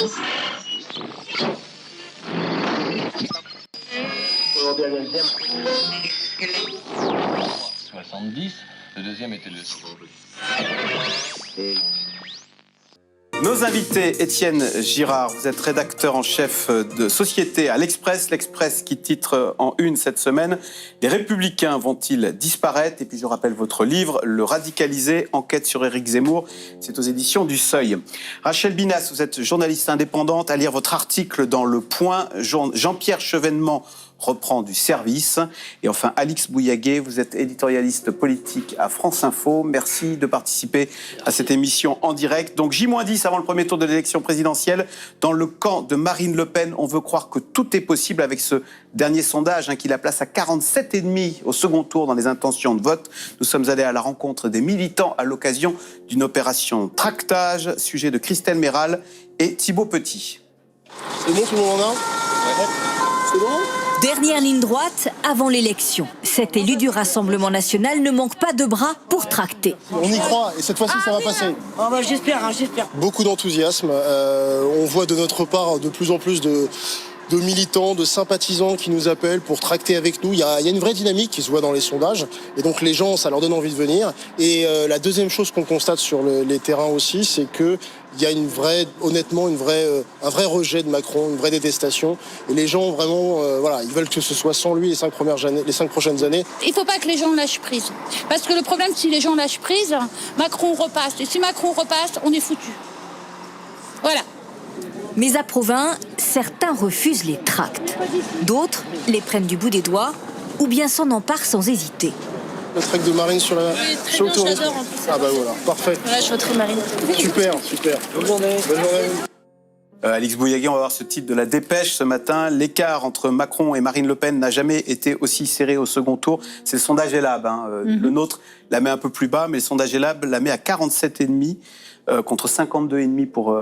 Le deuxième était le... Nos invités, Étienne Girard, vous êtes rédacteur en chef de Société à l'Express. L'Express qui titre en une cette semaine « Les Républicains vont-ils disparaître ?» Et puis je rappelle votre livre « Le radicalisé, enquête sur Éric Zemmour ». C'est aux éditions du Seuil. Rachel Binas, vous êtes journaliste indépendante. À lire votre article dans Le Point, Jean-Pierre Chevènement reprend du service. Et enfin, Alix Bouillaguet, vous êtes éditorialiste politique à France Info. Merci de participer à cette émission en direct. Donc J-10 avant le premier tour de l'élection présidentielle. Dans le camp de Marine Le Pen, on veut croire que tout est possible avec ce dernier sondage qui la place à 47,5 au second tour dans les intentions de vote. Nous sommes allés à la rencontre des militants à l'occasion d'une opération tractage, sujet de Christelle Méral et Thibaut Petit. C'est bon, tout le monde en a ? Ouais. C'est bon ? Dernière ligne droite avant l'élection. Cet élu du Rassemblement national ne manque pas de bras pour tracter. On y croit et cette fois-ci ça va passer. Oh bah j'espère. Beaucoup d'enthousiasme. On voit de notre part de plus en plus de militants, de sympathisants qui nous appellent pour tracter avec nous. Il y a une vraie dynamique qui se voit dans les sondages. Et donc les gens, ça leur donne envie de venir. Et la deuxième chose qu'on constate sur les terrains aussi, c'est que il y a un vrai rejet de Macron, une vraie détestation. Et les gens, vraiment, ils veulent que ce soit sans lui les 5 prochaines années. Il ne faut pas que les gens lâchent prise. Parce que le problème, si les gens lâchent prise, Macron repasse. Et si Macron repasse, on est foutu. Voilà. Mais à Provins, certains refusent les tracts. D'autres les prennent du bout des doigts ou bien s'en emparent sans hésiter. Le tract de Marine sur la... Oui, très bien, j'adore en plus. Ah bah voilà, parfait. Voilà, je voterai Marine. Super. Bonne journée. Alix Bouillaguet, on va voir ce titre de la Dépêche ce matin. L'écart entre Macron et Marine Le Pen n'a jamais été aussi serré au second tour. C'est le sondage Elab. Le nôtre la met un peu plus bas, mais le sondage Elab la met à 47,5 contre 52,5 pour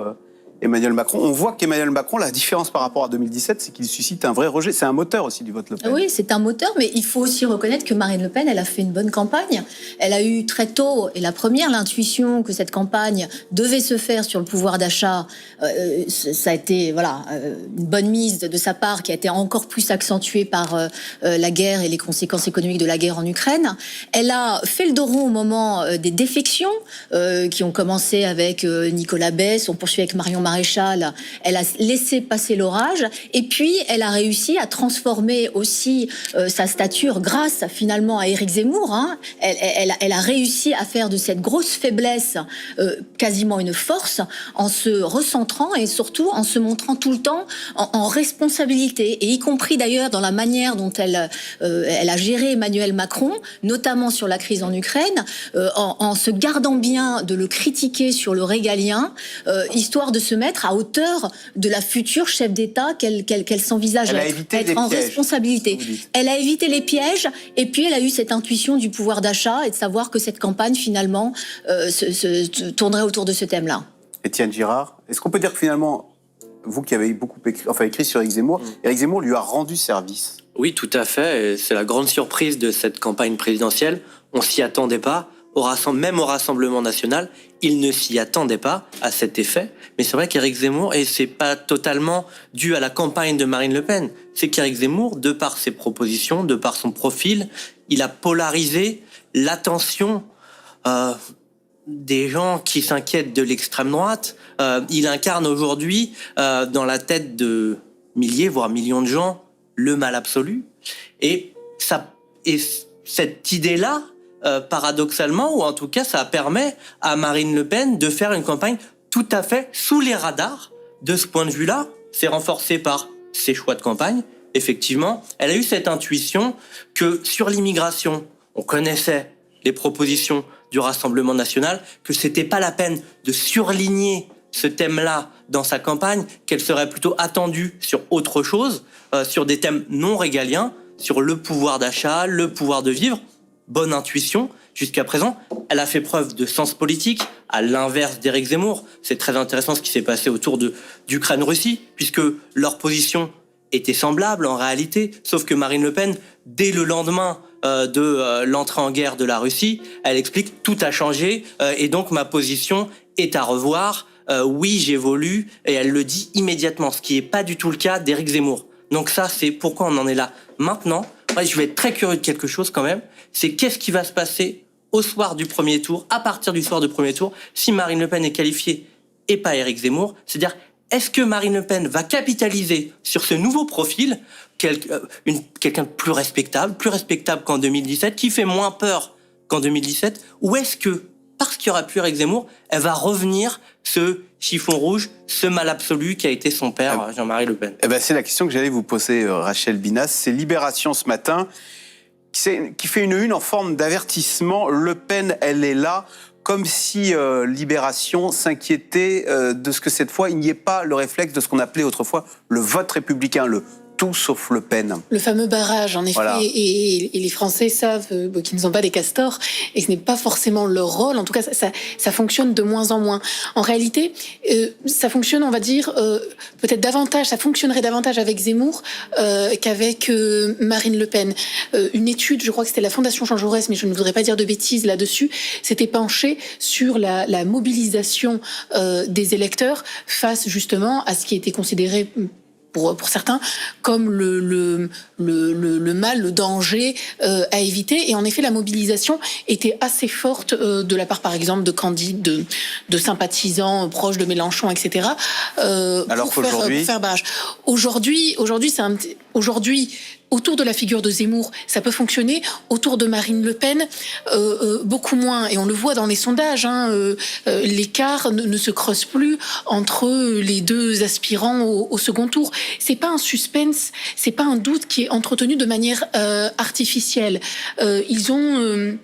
Emmanuel Macron. On voit qu'Emmanuel Macron, la différence par rapport à 2017, c'est qu'il suscite un vrai rejet. C'est un moteur aussi du vote Le Pen. Oui, c'est un moteur, mais il faut aussi reconnaître que Marine Le Pen, elle a fait une bonne campagne. Elle a eu très tôt, et la première, l'intuition que cette campagne devait se faire sur le pouvoir d'achat. Ça a été une bonne mise de sa part, qui a été encore plus accentuée par la guerre et les conséquences économiques de la guerre en Ukraine. Elle a fait le dos rond au moment des défections, qui ont commencé avec Nicolas Besse, on poursuit avec Marion Maréchal. Elle a laissé passer l'orage et puis elle a réussi à transformer aussi sa stature grâce finalement à Éric Zemmour. Elle a réussi à faire de cette grosse faiblesse quasiment une force en se recentrant et surtout en se montrant tout le temps en responsabilité, et y compris d'ailleurs dans la manière dont elle a géré Emmanuel Macron, notamment sur la crise en Ukraine, en se gardant bien de le critiquer sur le régalien, histoire de se mettre à hauteur de la future chef d'État qu'elle s'envisage être en responsabilité. Elle a évité les pièges, et puis elle a eu cette intuition du pouvoir d'achat et de savoir que cette campagne finalement se tournerait autour de ce thème-là. Étienne Girard, est-ce qu'on peut dire que finalement, vous qui avez beaucoup écrit sur Éric Zemmour, Éric Zemmour lui a rendu service? Oui, tout à fait. C'est la grande surprise de cette campagne présidentielle. On s'y attendait pas. Même au Rassemblement national, il ne s'y attendait pas à cet effet. Mais c'est vrai qu'Éric Zemmour, et c'est pas totalement dû à la campagne de Marine Le Pen, c'est qu'Éric Zemmour, de par ses propositions, de par son profil, il a polarisé l'attention des gens qui s'inquiètent de l'extrême droite. Il incarne aujourd'hui, dans la tête de milliers, voire millions de gens, le mal absolu. Et cette idée-là, paradoxalement, ou en tout cas ça permet à Marine Le Pen de faire une campagne tout à fait sous les radars. De ce point de vue-là, c'est renforcé par ses choix de campagne. Effectivement, elle a eu cette intuition que sur l'immigration, on connaissait les propositions du Rassemblement national, que c'était pas la peine de surligner ce thème-là dans sa campagne, qu'elle serait plutôt attendue sur autre chose, sur des thèmes non régaliens, sur le pouvoir d'achat, le pouvoir de vivre. Bonne intuition. Jusqu'à présent, elle a fait preuve de sens politique, à l'inverse d'Éric Zemmour. C'est très intéressant ce qui s'est passé autour d'Ukraine-Russie, puisque leur position était semblable en réalité, sauf que Marine Le Pen, dès le lendemain de l'entrée en guerre de la Russie, elle explique « tout a changé et donc ma position est à revoir ». oui, j'évolue, et elle le dit immédiatement, ce qui n'est pas du tout le cas d'Éric Zemmour. Donc ça, c'est pourquoi on en est là maintenant. Ouais, je vais être très curieux de quelque chose quand même, c'est qu'est-ce qui va se passer au soir du premier tour, à partir du soir du premier tour, si Marine Le Pen est qualifiée et pas Éric Zemmour. C'est-à-dire, est-ce que Marine Le Pen va capitaliser sur ce nouveau profil, quelqu'un de plus respectable qu'en 2017, qui fait moins peur qu'en 2017, ou est-ce que, parce qu'il n'y aura plus Éric Zemmour, elle va revenir ce chiffon rouge, ce mal absolu qui a été son père, Jean-Marie Le Pen? Eh ben, c'est la question que j'allais vous poser, Rachel Binas. C'est Libération ce matin qui fait une en forme d'avertissement. Le Pen, elle est là, comme si Libération s'inquiétait de ce que cette fois, il n'y ait pas le réflexe de ce qu'on appelait autrefois le vote républicain, le tout sauf Le Pen. Le fameux barrage, en effet, Voilà. et les Français savent qu'ils ne sont pas des castors, et ce n'est pas forcément leur rôle. En tout cas, ça fonctionne de moins en moins. En réalité, ça fonctionne, on va dire, peut-être davantage, ça fonctionnerait davantage avec Zemmour qu'avec Marine Le Pen. Une étude, je crois que c'était la Fondation Jean Jaurès, mais je ne voudrais pas dire de bêtises là-dessus, s'était penchée sur la mobilisation des électeurs face justement à ce qui était considéré pour certains, comme le mal, le danger à éviter. Et en effet, la mobilisation était assez forte de la part, par exemple, de candidates, de sympathisants proches de Mélenchon, etc. Alors qu'aujourd'hui, pour faire barrage. Aujourd'hui, autour de la figure de Zemmour, ça peut fonctionner. Autour de Marine Le Pen, beaucoup moins. Et on le voit dans les sondages, l'écart ne se creuse plus entre les deux aspirants au second tour. C'est pas un suspense, c'est pas un doute qui est entretenu de manière artificielle. Ils ont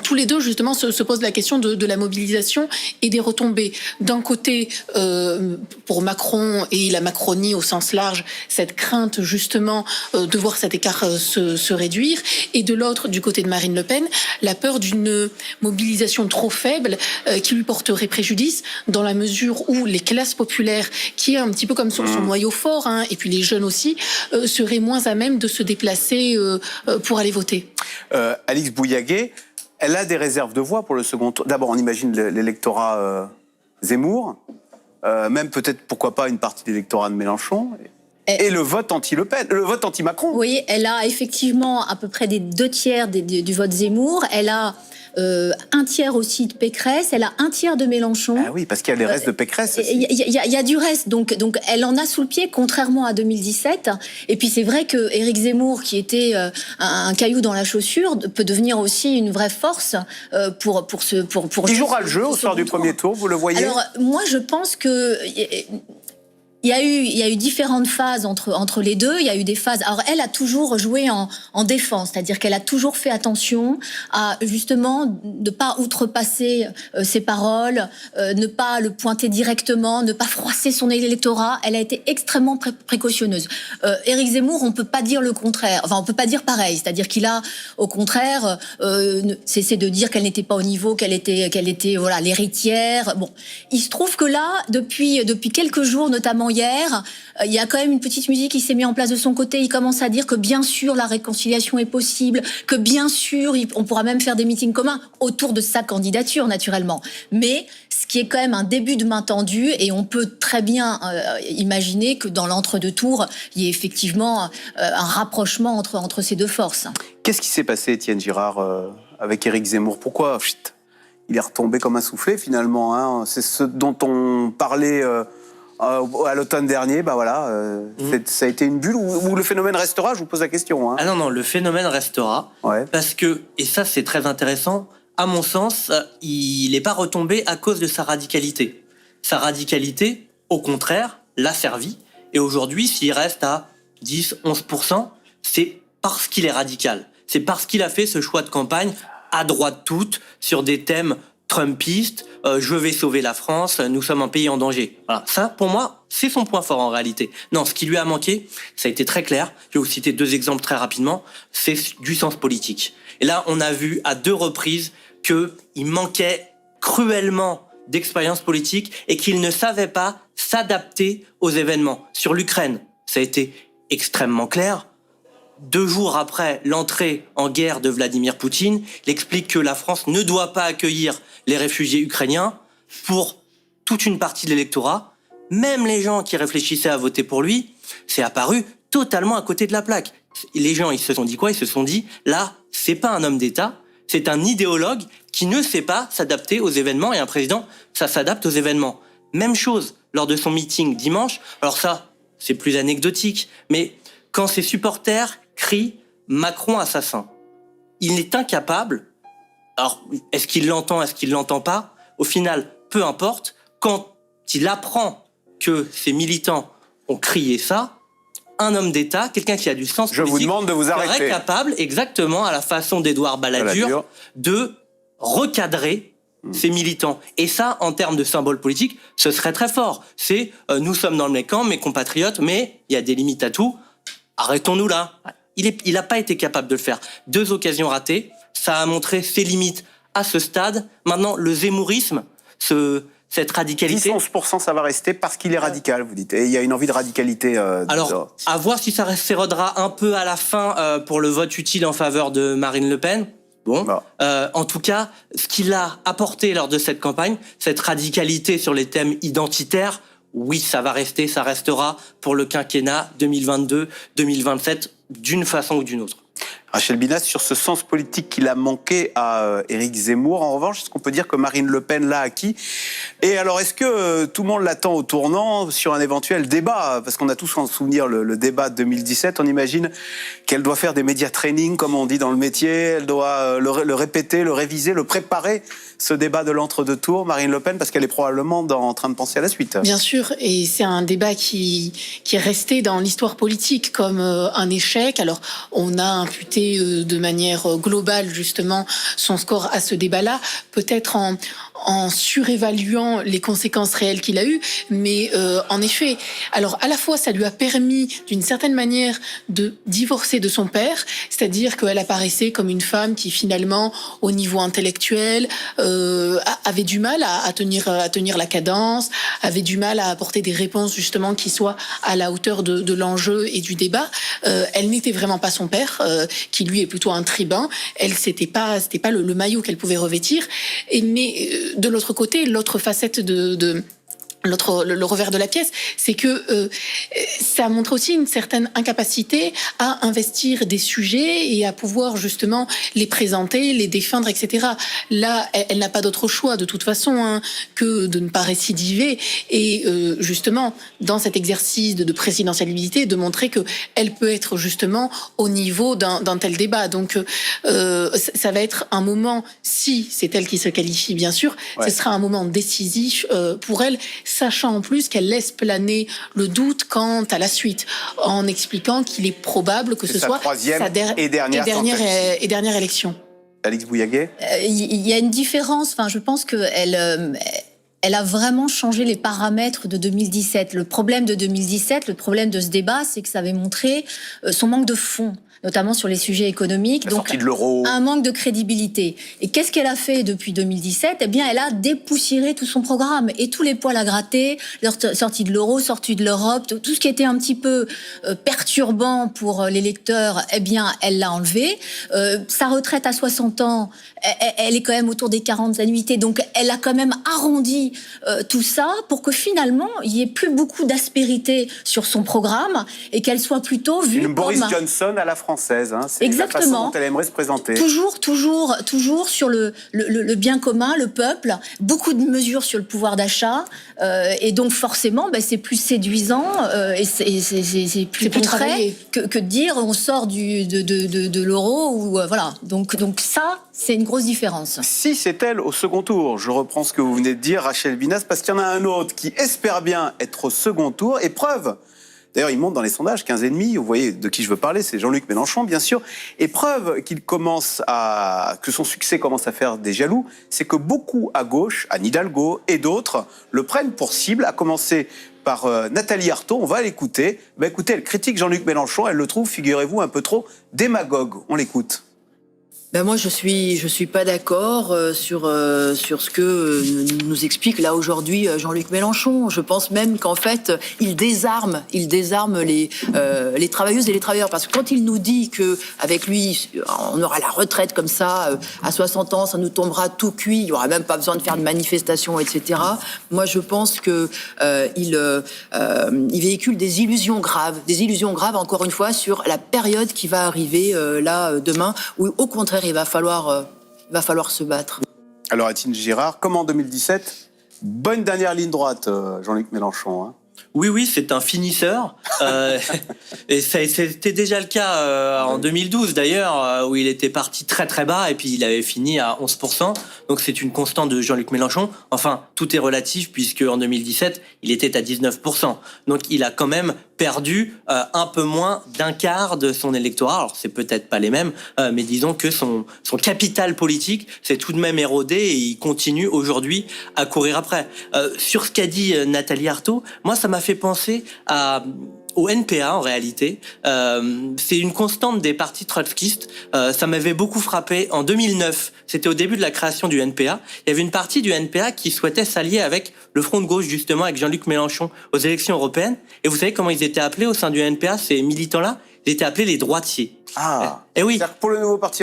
tous les deux, justement, se posent la question de la mobilisation et des retombées. D'un côté, pour Macron et la Macronie au sens large, cette crainte, justement, de voir cet écart se réduire. Et de l'autre, du côté de Marine Le Pen, la peur d'une mobilisation trop faible qui lui porterait préjudice, dans la mesure où les classes populaires, qui est un petit peu comme son noyau fort, et puis les jeunes aussi, seraient moins à même de se déplacer pour aller voter. Alix Bouillaguet, elle a des réserves de voix pour le second tour. D'abord, on imagine l'électorat Zemmour, même peut-être, pourquoi pas, une partie de l'électorat de Mélenchon, et le vote anti-Le Pen, le vote anti-Macron. Oui, elle a effectivement à peu près des 2/3 du vote Zemmour. Elle a un tiers aussi de Pécresse, elle a un tiers de Mélenchon. Ah oui, parce qu'il y a les restes de Pécresse aussi. Il y a du reste, donc elle en a sous le pied, contrairement à 2017. Et puis c'est vrai que Éric Zemmour, qui était un caillou dans la chaussure, peut devenir aussi une vraie force pour Il jouera le jeu au soir du premier tour, vous le voyez? Alors moi je pense que il y a eu différentes phases entre les deux. Il y a eu des phases. Alors elle a toujours joué en défense, c'est-à-dire qu'elle a toujours fait attention à justement ne pas outrepasser ses paroles, ne pas le pointer directement, ne pas froisser son électorat. Elle a été extrêmement précautionneuse. Éric Zemmour, on peut pas dire le contraire. Enfin, on peut pas dire pareil. C'est-à-dire qu'il a, au contraire, cessé de dire qu'elle n'était pas au niveau, qu'elle était voilà l'héritière. Bon, il se trouve que là, depuis quelques jours, notamment hier, il y a quand même une petite musique qui s'est mise en place de son côté. Il commence à dire que bien sûr la réconciliation est possible, que bien sûr on pourra même faire des meetings communs autour de sa candidature naturellement. Mais ce qui est quand même un début de main tendue, et on peut très bien imaginer que dans l'entre-deux tours, il y ait effectivement un rapprochement entre ces deux forces. Qu'est-ce qui s'est passé, Étienne Girard, avec Éric Zemmour? Pourquoi il est retombé comme un soufflé finalement, C'est ce dont on parlait à l'automne dernier. Ça a été une bulle où le phénomène restera? Je vous pose la question. Ah non, le phénomène restera. Ouais. Parce que, et ça c'est très intéressant, à mon sens, il n'est pas retombé à cause de sa radicalité. Sa radicalité, au contraire, l'a servi. Et aujourd'hui, s'il reste à 10-11%, c'est parce qu'il est radical. C'est parce qu'il a fait ce choix de campagne à droite toute, sur des thèmes trumpistes, je vais sauver la France, nous sommes un pays en danger. Voilà. Ça, pour moi, c'est son point fort en réalité. Non, ce qui lui a manqué, ça a été très clair. Je vais vous citer 2 exemples très rapidement. C'est du sens politique. Et là, on a vu à 2 reprises qu'il manquait cruellement d'expérience politique et qu'il ne savait pas s'adapter aux événements. Sur l'Ukraine, ça a été extrêmement clair. 2 jours après l'entrée en guerre de Vladimir Poutine, il explique que la France ne doit pas accueillir les réfugiés ukrainiens pour toute une partie de l'électorat, même les gens qui réfléchissaient à voter pour lui, c'est apparu totalement à côté de la plaque. Les gens, ils se sont dit quoi? Ils se sont dit, là, c'est pas un homme d'État, c'est un idéologue qui ne sait pas s'adapter aux événements, et un président, ça s'adapte aux événements. Même chose lors de son meeting dimanche. Alors ça, c'est plus anecdotique, mais quand ses supporters crient « Macron assassin », il est incapable, alors est-ce qu'il l'entend, est-ce qu'il l'entend pas? Au final, peu importe, quand il apprend que ses militants ont crié ça, un homme d'État, quelqu'un qui a du sens politique, vous demande de vous arrêter. serait capable, exactement à la façon d'Édouard Balladur, de recadrer ses militants. Et ça, en termes de symbole politique, ce serait très fort. C'est nous sommes dans le même camp, mes compatriotes, mais il y a des limites à tout. Arrêtons-nous là. Il n'a pas été capable de le faire. 2 occasions ratées. Ça a montré ses limites à ce stade. Maintenant, le zémourisme, cette radicalité... 10-11%, ça va rester parce qu'il est radical, vous dites. Et il y a une envie de radicalité. Alors, à voir si ça s'érodera un peu à la fin pour le vote utile en faveur de Marine Le Pen. Bon, en tout cas, ce qu'il a apporté lors de cette campagne, cette radicalité sur les thèmes identitaires, oui, ça va rester, ça restera pour le quinquennat 2022-2027 d'une façon ou d'une autre. Rachel Binas, sur ce sens politique qu'il a manqué à Éric Zemmour, en revanche, est-ce qu'on peut dire que Marine Le Pen l'a acquis? Et alors, est-ce que tout le monde l'attend au tournant sur un éventuel débat? Parce qu'on a tous en souvenir le débat de 2017. On imagine qu'elle doit faire des médias training, comme on dit dans le métier. Elle doit le répéter, le réviser, le préparer, ce débat de l'entre-deux tours, Marine Le Pen, parce qu'elle est probablement en train de penser à la suite. Bien sûr, et c'est un débat qui est resté dans l'histoire politique comme un échec. Alors, on a imputé de manière globale, justement, son score à ce débat-là, peut-être en surévaluant les conséquences réelles qu'il a eues, mais en effet, alors à la fois ça lui a permis d'une certaine manière de divorcer de son père, c'est-à-dire qu'elle apparaissait comme une femme qui finalement au niveau intellectuel avait du mal à tenir la cadence, avait du mal à apporter des réponses justement qui soient à la hauteur de l'enjeu et du débat. Elle n'était vraiment pas son père, qui lui est plutôt un tribun. Elle c'était pas le maillot qu'elle pouvait revêtir. Mais de l'autre côté, l'autre facette le revers de la pièce, c'est que ça montre aussi une certaine incapacité à investir des sujets et à pouvoir justement les présenter, les défendre, etc. Là, elle n'a pas d'autre choix de toute façon que de ne pas récidiver et justement dans cet exercice de présidentialité de montrer que elle peut être justement au niveau d'un tel débat. Donc ça va être un moment, si c'est elle qui se qualifie bien sûr, ce sera un moment décisif pour elle, sachant en plus qu'elle laisse planer le doute quant à la suite, en expliquant qu'il est probable que ce soit sa dernière élection. Alix Bouillaguet. Il y a une différence, je pense qu'elle a vraiment changé les paramètres de 2017. Le problème de 2017, le problème de ce débat, c'est que ça avait montré son manque de fond, notamment sur les sujets économiques, la sortie de l'euro, un manque de crédibilité. Et qu'est-ce qu'elle a fait depuis 2017? Eh bien, elle a dépoussiéré tout son programme et tous les poils à gratter, sortie de l'euro, sortie de l'Europe, tout ce qui était un petit peu perturbant pour les lecteurs, eh bien, elle l'a enlevé. Sa retraite à 60 ans, elle est quand même autour des 40 annuités, donc elle a quand même arrondi tout ça pour que finalement, il n'y ait plus beaucoup d'aspérité sur son programme et qu'elle soit plutôt vue comme Boris Johnson à la française. C'est exactement la façon dont elle aimerait se présenter. Toujours sur le bien commun, le peuple, beaucoup de mesures sur le pouvoir d'achat, et donc forcément, c'est plus séduisant et c'est plus concret que de dire on sort de l'euro ou voilà. Donc ça, c'est une grosse différence. Si c'est elle au second tour, je reprends ce que vous venez de dire, Rachel Binas, parce qu'il y en a un autre qui espère bien être au second tour, et preuve. D'ailleurs, il monte dans les sondages, 15,5. Vous voyez de qui je veux parler, c'est Jean-Luc Mélenchon, bien sûr. Et preuve que son succès commence à faire des jaloux, c'est que beaucoup à gauche, Anne Hidalgo et d'autres, le prennent pour cible, à commencer par Nathalie Arthaud. On va l'écouter. Écoutez, elle critique Jean-Luc Mélenchon, elle le trouve, figurez-vous, un peu trop démagogue. On l'écoute. Ben moi, je suis pas d'accord sur ce que nous explique là aujourd'hui Jean-Luc Mélenchon. Je pense même qu'en fait, il désarme les travailleuses et les travailleurs, parce que quand il nous dit que avec lui, on aura la retraite comme ça à 60 ans, ça nous tombera tout cuit, il y aura même pas besoin de faire de manifestations, etc. Moi, je pense que il véhicule des illusions graves encore une fois sur la période qui va arriver là demain, où au contraire il va falloir se battre. Alors, Étienne Girard, comme en 2017, bonne dernière ligne droite, Jean-Luc Mélenchon. Hein. Oui, c'est un finisseur. Et c'était déjà le cas en 2012 d'ailleurs, où il était parti très très bas et puis il avait fini à 11%. Donc c'est une constante de Jean-Luc Mélenchon. Enfin, tout est relatif puisque en 2017, il était à 19%. Donc il a quand même perdu un peu moins d'un quart de son électorat. Alors c'est peut-être pas les mêmes, mais disons que son capital politique s'est tout de même érodé et il continue aujourd'hui à courir après. Sur ce qu'a dit Nathalie Arthaud, moi ça m'a fait penser au NPA en réalité. C'est une constante des partis trotskistes. Ça m'avait beaucoup frappé. En 2009, c'était au début de la création du NPA. Il y avait une partie du NPA qui souhaitait s'allier avec le Front de gauche, justement, avec Jean-Luc Mélenchon aux élections européennes. Et vous savez comment ils étaient appelés au sein du NPA, ces militants-là? Ils étaient appelés les droitiers. Ah, et oui. C'est-à-dire que pour le nouveau parti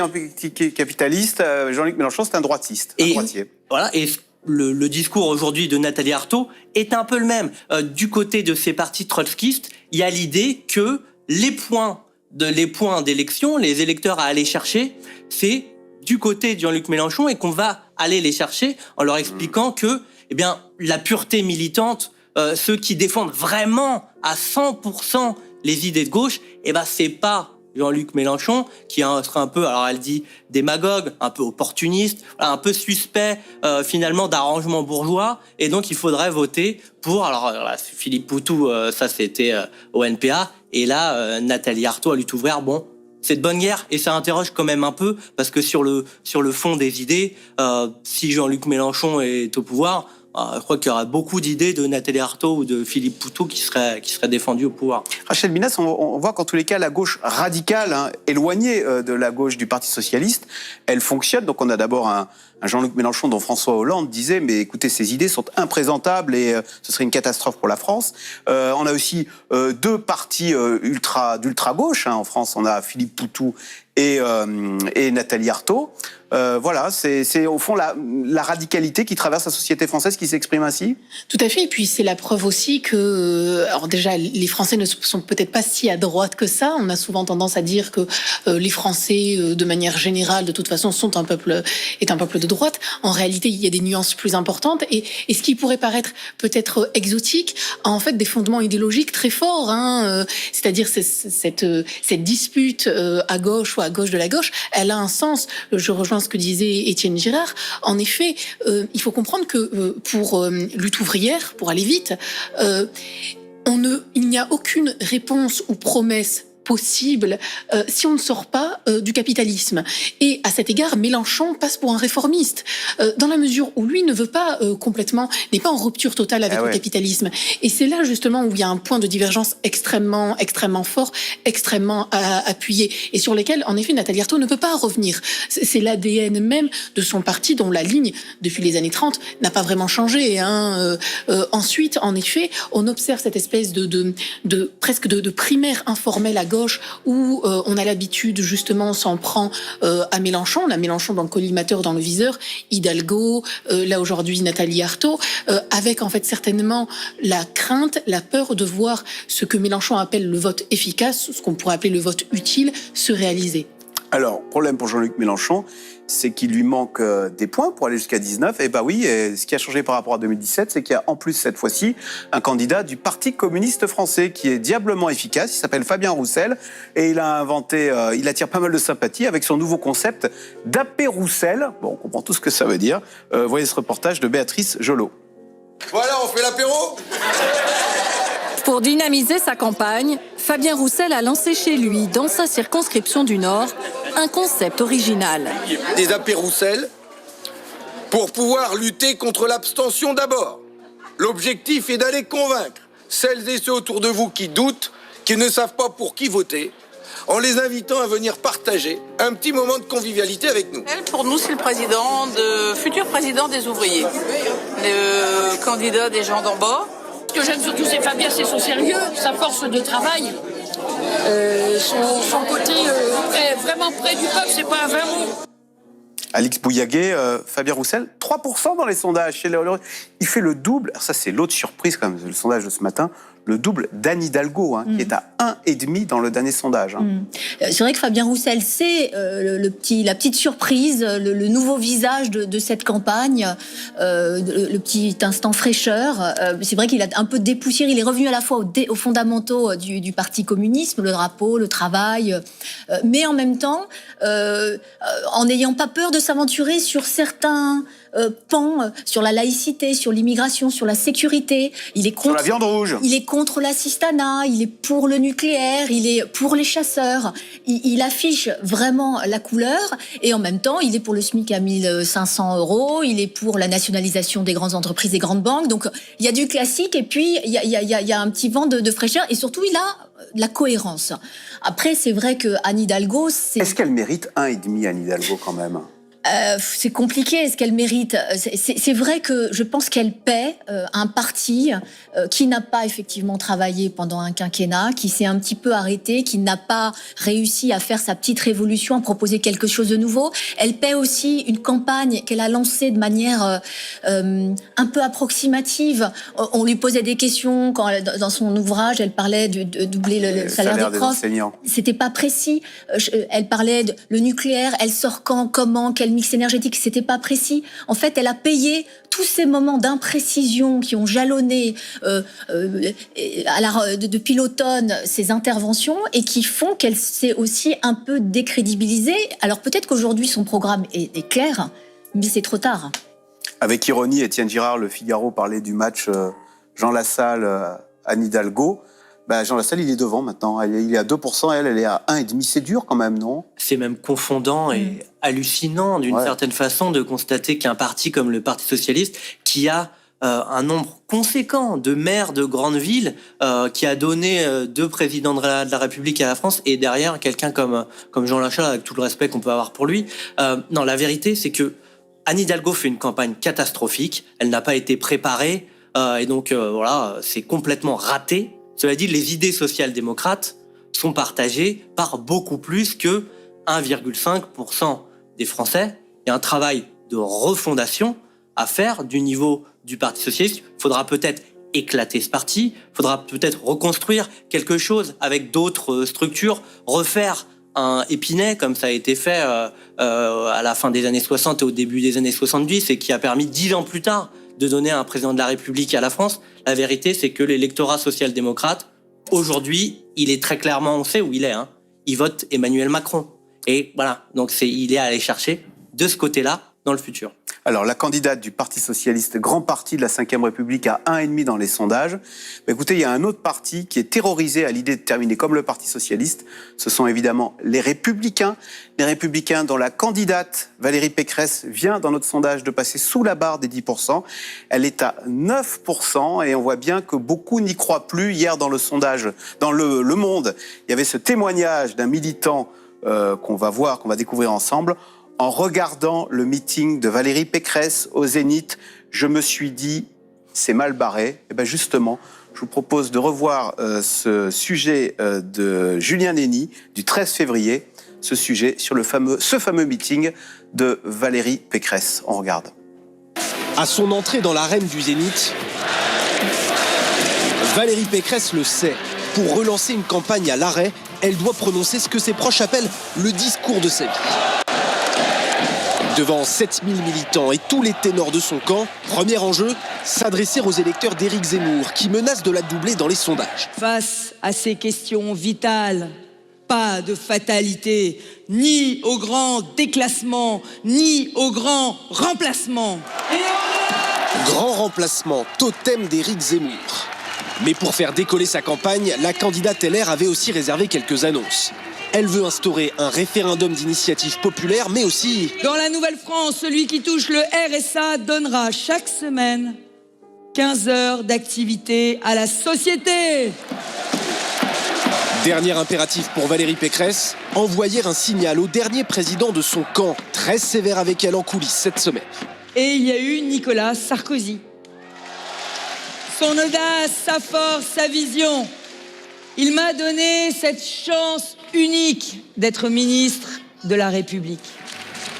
capitaliste, Jean-Luc Mélenchon, c'est un droitiste, un droitier. Voilà, et le discours aujourd'hui de Nathalie Arthaud est un peu le même. Du côté de ces partis trotskistes, il y a l'idée que les points d'élection, les électeurs à aller chercher, c'est du côté de Jean-Luc Mélenchon et qu'on va aller les chercher en leur expliquant que, eh bien, la pureté militante, ceux qui défendent vraiment à 100% les idées de gauche, eh ben, c'est pas Jean-Luc Mélenchon, qui serait un peu, alors elle dit démagogue, un peu opportuniste, un peu suspect finalement d'arrangement bourgeois, et donc il faudrait voter pour, alors là, Philippe Poutou, ça c'était au NPA, et là Nathalie Arthaud à lutte ouvrière, bon, c'est de bonne guerre, et ça interroge quand même un peu, parce que sur le fond des idées, si Jean-Luc Mélenchon est au pouvoir, je crois qu'il y aura beaucoup d'idées de Nathalie Arthaud ou de Philippe Poutou qui seraient défendues au pouvoir. Rachel Binas, on voit qu'en tous les cas, la gauche radicale, hein, éloignée de la gauche du Parti socialiste, elle fonctionne. Donc on a d'abord un Jean-Luc Mélenchon dont François Hollande disait « mais écoutez, ces idées sont imprésentables et ce serait une catastrophe pour la France ». On a aussi deux partis d'ultra-gauche. Hein, en France, on a Philippe Poutou et Nathalie Arthaud. Voilà, c'est au fond la radicalité qui traverse la société française qui s'exprime ainsi. Tout à fait, et puis c'est la preuve aussi que, alors déjà, les Français ne sont peut-être pas si à droite que ça. On a souvent tendance à dire que les Français, de manière générale, de toute façon, est un peuple de droite. En réalité, il y a des nuances plus importantes, et ce qui pourrait paraître peut-être exotique a en fait des fondements idéologiques très forts. Hein, c'est-à-dire cette dispute à gauche ou à gauche de la gauche, elle a un sens. Je rejoins ce que disait Étienne Girard. En effet, il faut comprendre que pour lutte ouvrière, pour aller vite, il n'y a aucune réponse ou promesse possible si on ne sort pas du capitalisme. Et à cet égard, Mélenchon passe pour un réformiste, dans la mesure où lui ne veut pas n'est pas en rupture totale avec le capitalisme. Et c'est là justement où il y a un point de divergence extrêmement fort, extrêmement appuyé, et sur lesquels, en effet, Nathalie Arthaud ne peut pas revenir. C'est l'ADN même de son parti, dont la ligne, depuis les années 30, n'a pas vraiment changé. Hein. Ensuite, en effet, on observe cette espèce presque de primaire informelle à gauche, où on a l'habitude, justement, on s'en prend à Mélenchon. On a Mélenchon dans le collimateur, dans le viseur, Hidalgo, là aujourd'hui Nathalie Arthaud, avec en fait certainement la crainte, la peur de voir ce que Mélenchon appelle le vote efficace, ce qu'on pourrait appeler le vote utile, se réaliser. Alors, problème pour Jean-Luc Mélenchon, c'est qu'il lui manque des points pour aller jusqu'à 19. Et oui, ce qui a changé par rapport à 2017, c'est qu'il y a en plus cette fois-ci un candidat du Parti communiste français qui est diablement efficace. Il s'appelle Fabien Roussel et il attire pas mal de sympathie avec son nouveau concept d'apéroussel. Bon, on comprend tout ce que ça veut dire. Voyez ce reportage de Béatrice Jolot. Voilà, on fait l'apéro ? Pour dynamiser sa campagne, Fabien Roussel a lancé chez lui, dans sa circonscription du Nord, un concept original. Des apéroussels pour pouvoir lutter contre l'abstention d'abord. L'objectif est d'aller convaincre celles et ceux autour de vous qui doutent, qui ne savent pas pour qui voter, en les invitant à venir partager un petit moment de convivialité avec nous. Elle, pour nous, c'est le futur président des ouvriers, le candidat des gens d'en bas. Ce que j'aime surtout, c'est Fabien, c'est son sérieux, sa force de travail, son côté vraiment près du peuple, c'est pas un vain mot. Alix Bouillaguet, Fabien Roussel, 3% dans les sondages. Il fait le double, alors ça c'est l'autre surprise quand même, le sondage de ce matin, le double d'Anne Hidalgo, qui est à 1,5 dans le dernier sondage. C'est vrai que Fabien Roussel, c'est la petite surprise, le nouveau visage de cette campagne, le petit instant fraîcheur. C'est vrai qu'il a un peu dépoussiéré, il est revenu à la fois aux fondamentaux du Parti communiste, le drapeau, le travail, mais en même temps, en n'ayant pas peur de s'aventurer sur certains pans, sur la laïcité, sur l'immigration, sur la sécurité. Il est contre, sur la viande rouge. Il est contre l'assistanat, il est pour le nucléaire, il est pour les chasseurs. Il affiche vraiment la couleur et en même temps, il est pour le SMIC à 1 500 €, il est pour la nationalisation des grandes entreprises et grandes banques. Donc, il y a du classique et puis il y a un petit vent de fraîcheur et surtout, il a de la cohérence. Après, c'est vrai que Anne Hidalgo, Est-ce qu'elle mérite 1,5 Anne Hidalgo quand même? C'est compliqué, est-ce qu'elle mérite? C'est vrai que je pense qu'elle paie un parti qui n'a pas effectivement travaillé pendant un quinquennat, qui s'est un petit peu arrêté, qui n'a pas réussi à faire sa petite révolution, à proposer quelque chose de nouveau. Elle paie aussi une campagne qu'elle a lancée de manière un peu approximative. On lui posait des questions quand dans son ouvrage, elle parlait de doubler le salaire des profs. C'était pas précis. Elle parlait de le nucléaire, elle sort quand, comment, quel mix énergétique, c'était pas précis. En fait, elle a payé tous ces moments d'imprécision qui ont jalonné depuis l'automne ces interventions et qui font qu'elle s'est aussi un peu décrédibilisée. Alors peut-être qu'aujourd'hui son programme est clair, mais c'est trop tard. Avec ironie, Étienne Girard, Le Figaro, parlait du match Jean Lassalle, Anne Hidalgo. Jean Lassalle, il est devant maintenant. Il est à 2%, elle est à 1,5. C'est dur quand même, non? C'est même confondant et hallucinant d'une certaine façon de constater qu'un parti comme le Parti Socialiste, qui a un nombre conséquent de maires de grandes villes, qui a donné 2 présidents de la République à la France, et derrière quelqu'un comme Jean Lassalle, avec tout le respect qu'on peut avoir pour lui. Non, la vérité, c'est que Anne Hidalgo fait une campagne catastrophique. Elle n'a pas été préparée, et donc voilà, c'est complètement raté. Cela dit, les idées social-démocrates sont partagées par beaucoup plus que 1,5% des Français. Il y a un travail de refondation à faire du niveau du Parti socialiste. Il faudra peut-être éclater ce parti, il faudra peut-être reconstruire quelque chose avec d'autres structures, refaire un Épinay, comme ça a été fait à la fin des années 60 et au début des années 70, et qui a permis 10 ans plus tard de donner un président de la République à la France. La vérité, c'est que l'électorat social-démocrate, aujourd'hui, il est très clairement, on sait où il est, il vote Emmanuel Macron. Et voilà, donc il est à aller chercher de ce côté-là dans le futur. Alors, la candidate du Parti Socialiste, grand parti de la Ve République, à 1,5 dans les sondages. Écoutez, il y a un autre parti qui est terrorisé à l'idée de terminer comme le Parti Socialiste. Ce sont évidemment les Républicains. Les Républicains dont la candidate, Valérie Pécresse, vient dans notre sondage de passer sous la barre des 10%. Elle est à 9% et on voit bien que beaucoup n'y croient plus. Hier, dans le sondage, dans le Monde, il y avait ce témoignage d'un militant qu'on va découvrir ensemble. En regardant le meeting de Valérie Pécresse au Zénith, je me suis dit, c'est mal barré. Et bien justement, je vous propose de revoir ce sujet de Julien Néni du 13 février, ce sujet sur ce fameux meeting de Valérie Pécresse. On regarde. À son entrée dans l'arène du Zénith, Valérie Pécresse le sait. Pour relancer une campagne à l'arrêt, elle doit prononcer ce que ses proches appellent le discours de sa vie. Devant 7000 militants et tous les ténors de son camp, premier enjeu, s'adresser aux électeurs d'Éric Zemmour, qui menacent de la doubler dans les sondages. Face à ces questions vitales, pas de fatalité, ni au grand déclassement, ni au grand remplacement. Grand remplacement, totem d'Éric Zemmour. Mais pour faire décoller sa campagne, la candidate LR avait aussi réservé quelques annonces. Elle veut instaurer un référendum d'initiative populaire, mais aussi... Dans la Nouvelle-France, celui qui touche le RSA donnera chaque semaine 15 heures d'activité à la société. Dernier impératif pour Valérie Pécresse, envoyer un signal au dernier président de son camp, très sévère avec elle en coulisses cette semaine. Et il y a eu Nicolas Sarkozy. Son audace, sa force, sa vision. Il m'a donné cette chance unique d'être ministre de la République.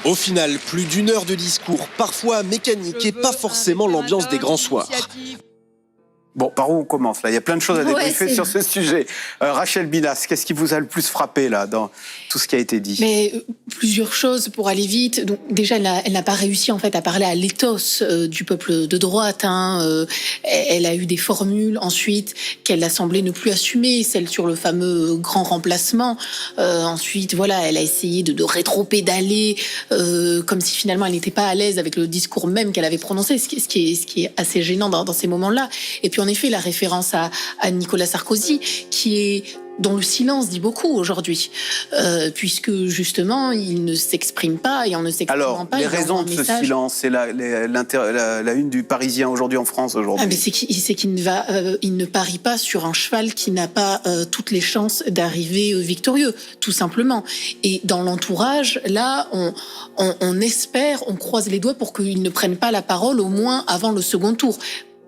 Au final, plus d'1 heure de discours, parfois mécanique et pas forcément l'ambiance des grands soirs. Bon, par où on commence là? Il y a plein de choses à débriefer c'est- sur ce sujet. Rachel Binas, qu'est-ce qui vous a le plus frappé là dans tout ce qui a été dit? Mais plusieurs choses pour aller vite. Donc déjà, elle n'a pas réussi en fait à parler à l'éthos du peuple de droite. Elle a eu des formules ensuite qu'elle a semblé ne plus assumer, celle sur le fameux grand remplacement. Ensuite, voilà, elle a essayé de rétro-pédaler comme si finalement elle n'était pas à l'aise avec le discours même qu'elle avait prononcé, ce qui est assez gênant dans ces moments-là. Et puis en effet, la référence à Nicolas Sarkozy, dont le silence dit beaucoup aujourd'hui, puisque justement, il ne s'exprime pas et en ne s'exprimant pas. Les il envoie raisons un de ce message. silence, c'est la une du Parisien aujourd'hui en France aujourd'hui. Mais c'est qu'il ne parie pas sur un cheval qui n'a pas toutes les chances d'arriver victorieux, tout simplement. Et dans l'entourage, là, on espère, on croise les doigts pour qu'il ne prenne pas la parole au moins avant le second tour,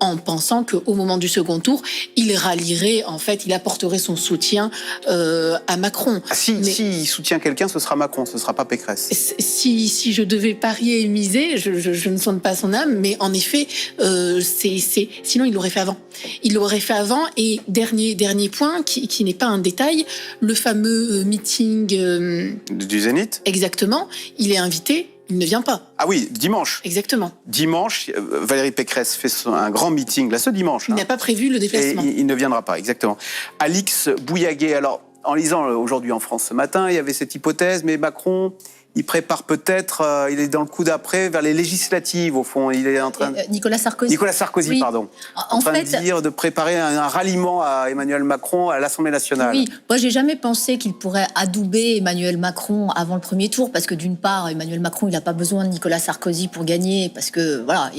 en pensant qu'au moment du second tour, il rallierait, en fait, il apporterait son soutien à Macron. S'il soutient quelqu'un, ce sera Macron, ce ne sera pas Pécresse. Si je devais parier et miser, je ne sonde pas son âme, mais en effet, sinon il l'aurait fait avant. Il l'aurait fait avant. Et dernier point, qui n'est pas un détail, le fameux meeting Du Zénith. Exactement, il est invité. Il ne vient pas. Ah oui, dimanche. Exactement. Dimanche, Valérie Pécresse fait un grand meeting, là, ce dimanche. Il n'a pas prévu le déplacement. Et il ne viendra pas, exactement. Alix Bouillaguet, alors, en lisant aujourd'hui en France ce matin, il y avait cette hypothèse, mais Macron, il prépare peut-être, il est dans le coup d'après, vers les législatives, au fond. Il est en train Nicolas Sarkozy. Nicolas Sarkozy, Oui. pardon. En train fait, de préparer un ralliement à Emmanuel Macron à l'Assemblée nationale. Oui, moi j'ai jamais pensé qu'il pourrait adouber Emmanuel Macron avant le premier tour, parce que d'une part, Emmanuel Macron, il n'a pas besoin de Nicolas Sarkozy pour gagner, parce que voilà,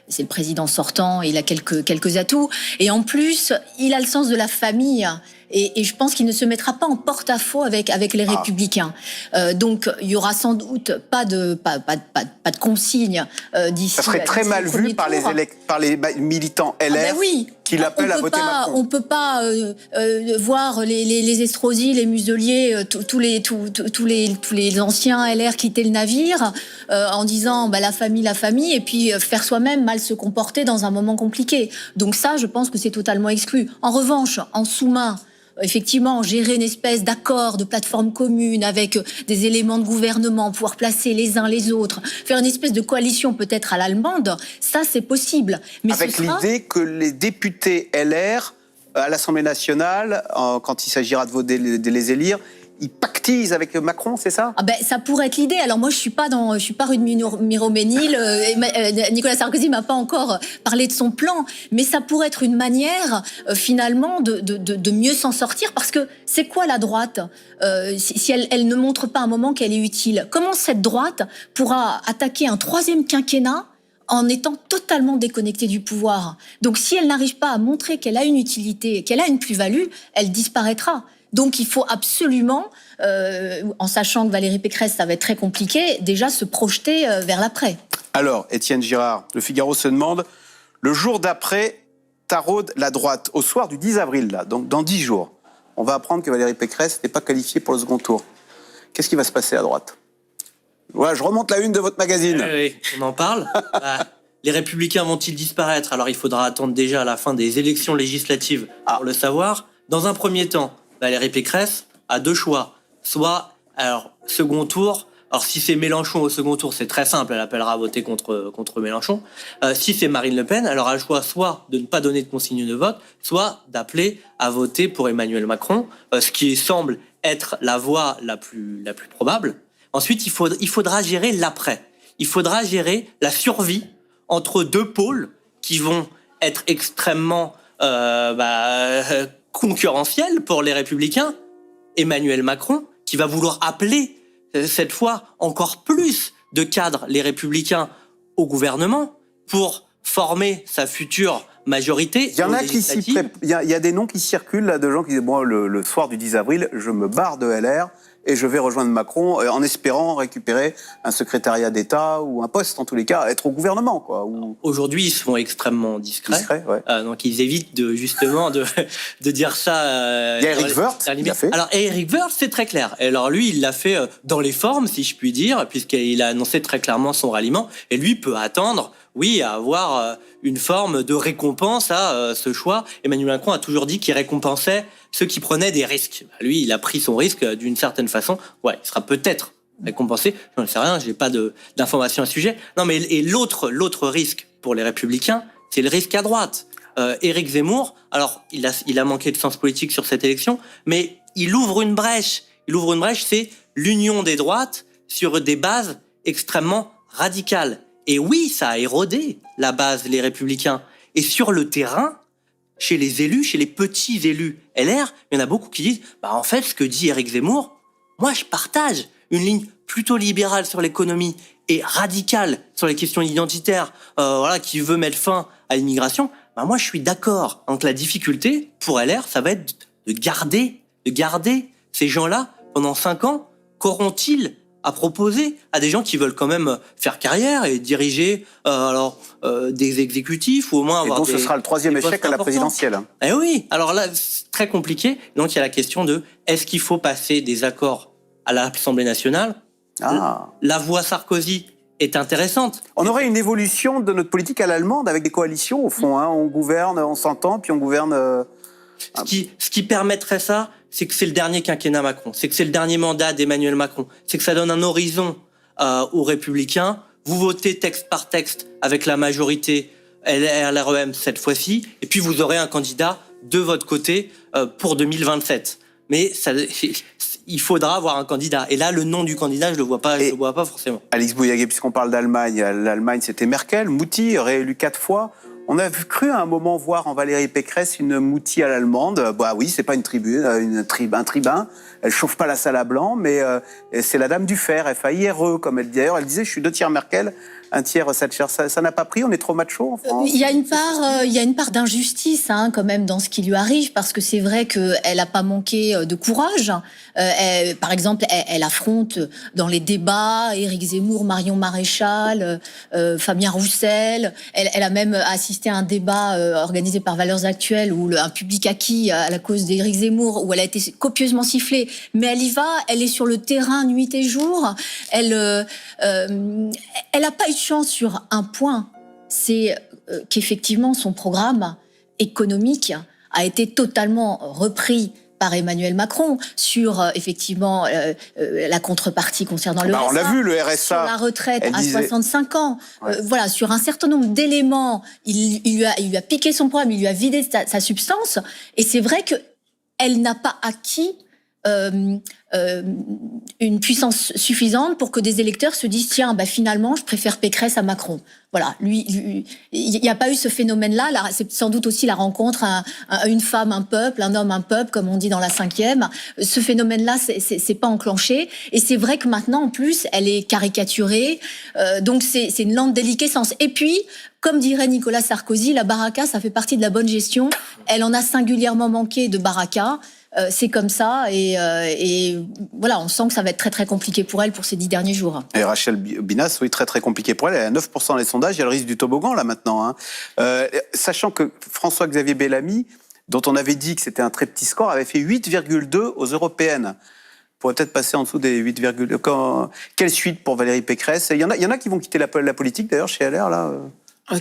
c'est le président sortant, et il a quelques atouts. Et en plus, il a le sens de la famille. Et je pense qu'il ne se mettra pas en porte-à-faux avec les Républicains. Donc, il y aura sans doute pas de consigne d'ici. Ça serait très mal vu par les militants LR qui l'appellent à voter Macron. On peut pas voir les Estrosi, les Muselier, tous les anciens LR quitter le navire en disant la famille, et puis faire soi-même mal se comporter dans un moment compliqué. Donc ça, je pense que c'est totalement exclu. En revanche, en sous-main, effectivement, gérer une espèce d'accord, de plateforme commune avec des éléments de gouvernement, pouvoir placer les uns les autres, faire une espèce de coalition peut-être à l'allemande, ça c'est possible. Mais avec l'idée que les députés LR à l'Assemblée nationale, quand il s'agira de les élire, ils pactisent avec Macron, c'est ça? Ça pourrait être l'idée. Alors moi, je suis pas rue de Miroménil. Nicolas Sarkozy m'a pas encore parlé de son plan, mais ça pourrait être une manière finalement de mieux s'en sortir, parce que c'est quoi la droite si elle ne montre pas un moment qu'elle est utile? Comment cette droite pourra attaquer un troisième quinquennat en étant totalement déconnectée du pouvoir? Donc si elle n'arrive pas à montrer qu'elle a une utilité, qu'elle a une plus-value, elle disparaîtra. Donc il faut absolument, en sachant que Valérie Pécresse, ça va être très compliqué, déjà se projeter vers l'après. Alors, Étienne Girard, Le Figaro se demande, le jour d'après taraude la droite, au soir du 10 avril, là, donc dans 10 jours, on va apprendre que Valérie Pécresse n'est pas qualifiée pour le second tour. Qu'est-ce qui va se passer à droite? Voilà, je remonte la une de votre magazine. Oui, on en parle. Les Républicains vont-ils disparaître? Alors il faudra attendre déjà à la fin des élections législatives pour le savoir. Dans un premier temps, Valérie Pécresse a deux choix. Soit, second tour. Alors, si c'est Mélenchon au second tour, c'est très simple. Elle appellera à voter contre Mélenchon. Si c'est Marine Le Pen, elle aura le choix soit de ne pas donner de consigne de vote, soit d'appeler à voter pour Emmanuel Macron, ce qui semble être la voie la plus probable. Ensuite, il faudra gérer l'après. Il faudra gérer la survie entre deux pôles qui vont être extrêmement concurrentiel pour les Républicains, Emmanuel Macron, qui va vouloir appeler cette fois encore plus de cadres, les Républicains, au gouvernement pour former sa future majorité. Il y en a il y a des noms qui circulent là, de gens qui disent bon, le soir du 10 avril, je me barre de LR et je vais rejoindre Macron en espérant récupérer un secrétariat d'État ou un poste, en tous les cas, être au gouvernement, quoi. Aujourd'hui, ils sont extrêmement discrets. Ouais. Donc, ils évitent de dire ça. Il y a Éric Woerth qui l'a fait. Alors, Éric Woerth, c'est très clair. Alors, lui, il l'a fait dans les formes, si je puis dire, puisqu'il a annoncé très clairement son ralliement. Et lui peut attendre, oui, à avoir une forme de récompense à ce choix. Emmanuel Macron a toujours dit qu'il récompensait ceux qui prenaient des risques. Lui, il a pris son risque d'une certaine façon. Ouais, il sera peut-être récompensé. Je ne sais rien, je n'ai pas d'informations à ce sujet. Non, mais et l'autre risque pour les Républicains, c'est le risque à droite. Éric Zemmour, alors il a manqué de sens politique sur cette élection, mais il ouvre une brèche. C'est l'union des droites sur des bases extrêmement radicales. Et oui, ça a érodé la base, les Républicains. Et sur le terrain, chez les élus, chez les petits élus LR, il y en a beaucoup qui disent en fait, ce que dit Éric Zemmour, moi, je partage une ligne plutôt libérale sur l'économie et radicale sur les questions identitaires, qui veut mettre fin à l'immigration. Moi, je suis d'accord. Donc, la difficulté pour LR, ça va être de garder ces gens-là pendant 5 ans. Qu'auront-ils à proposer à des gens qui veulent quand même faire carrière et diriger des exécutifs ou au moins avoir et donc ce sera le 3e échec à la présidentielle. Eh oui, alors là, c'est très compliqué. Donc il y a la question de est-ce qu'il faut passer des accords à l'Assemblée nationale ? La voie Sarkozy est intéressante. On aurait une évolution de notre politique à l'allemande avec des coalitions au fond. On gouverne, on s'entend, puis on gouverne... Ce qui permettrait ça, c'est que c'est le dernier quinquennat Macron, c'est que c'est le dernier mandat d'Emmanuel Macron, c'est que ça donne un horizon aux Républicains. Vous votez texte par texte avec la majorité LREM cette fois-ci, et puis vous aurez un candidat de votre côté pour 2027. Mais il faudra avoir un candidat. Et là, le nom du candidat, je le vois pas forcément. Alix Bouillaguet, puisqu'on parle d'Allemagne, l'Allemagne c'était Merkel, Mouty, réélu 4 fois. On a cru à un moment voir en Valérie Pécresse une Mouty à l'allemande. Oui, c'est pas une tribune, un tribun. Elle chauffe pas la salle à blanc, mais c'est la dame du fer, F-A-I-R-E, comme elle dit. D'ailleurs, elle disait, je suis 2 tiers Merkel, 1 tiers Thatcher. Ça n'a pas pris, on est trop macho en France. Il y a une part d'injustice quand même dans ce qui lui arrive, parce que c'est vrai qu'elle n'a pas manqué de courage. Par exemple, elle affronte dans les débats Éric Zemmour, Marion Maréchal, Fabien Roussel. Elle a même assisté à un débat organisé par Valeurs Actuelles où un public acquis à la cause d'Éric Zemmour, où elle a été copieusement sifflée. Mais elle y va, elle est sur le terrain nuit et jour. Elle n'a pas eu de chance sur un point, c'est qu'effectivement son programme économique a été totalement repris par Emmanuel Macron sur effectivement la contrepartie concernant le RSA. On l'a vu, le RSA. Sur la retraite à 65 ans. Voilà, sur un certain nombre d'éléments, il lui a piqué son programme, il lui a vidé sa substance. Et c'est vrai qu'elle n'a pas acquis une puissance suffisante pour que des électeurs se disent tiens, finalement, je préfère Pécresse à Macron. Voilà, lui, il n'y a pas eu ce phénomène-là. C'est sans doute aussi la rencontre une femme, un peuple, un homme, un peuple, comme on dit dans la 5e. Ce phénomène-là, c'est pas enclenché. Et c'est vrai que maintenant, en plus, elle est caricaturée. Donc c'est une lente déliquescence. Et puis, comme dirait Nicolas Sarkozy, la baraka, ça fait partie de la bonne gestion. Elle en a singulièrement manqué de baraka. C'est comme ça et voilà, on sent que ça va être très très compliqué pour elle pour ces 10 derniers jours. Et Rachel Binas, oui, très très compliqué pour elle. Elle est à 9% dans les sondages, il y a le risque du toboggan là maintenant. Sachant que François-Xavier Bellamy, dont on avait dit que c'était un très petit score, avait fait 8,2 aux européennes. Pourrait peut-être passer en dessous des 8,2. Quelle suite pour Valérie Pécresse? Il y en a qui vont quitter la politique d'ailleurs chez LR là.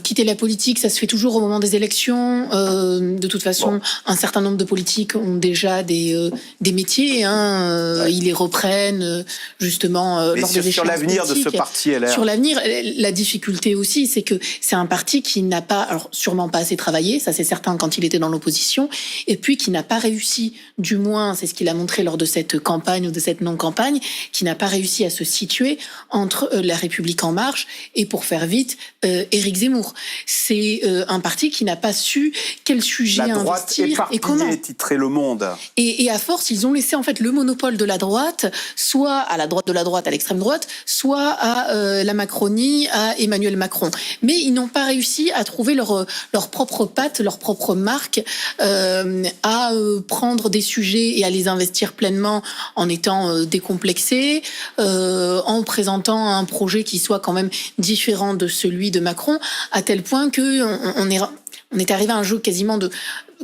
Quitter la politique, ça se fait toujours au moment des élections. De toute façon, un certain nombre de politiques ont déjà des métiers. Ils les reprennent justement lors des échéances sur l'avenir politiques. De ce parti LR. Sur l'avenir, la difficulté aussi, c'est que c'est un parti qui n'a pas, alors sûrement pas assez travaillé, ça c'est certain quand il était dans l'opposition, et puis qui n'a pas réussi, du moins c'est ce qu'il a montré lors de cette campagne ou de cette non-campagne, qui n'a pas réussi à se situer entre La République En Marche et, pour faire vite, Éric Zemmour. Zemmour. C'est un parti qui n'a pas su quel sujet la droite investir et comment. Titré Le Monde. Et à force, ils ont laissé en fait le monopole de la droite, soit à la droite de la droite, à l'extrême droite, soit à la Macronie, à Emmanuel Macron. Mais ils n'ont pas réussi à trouver leur propre patte, leur propre marque, à prendre des sujets et à les investir pleinement en étant décomplexés, en présentant un projet qui soit quand même différent de celui de Macron, à tel point que on est arrivé à un jeu quasiment de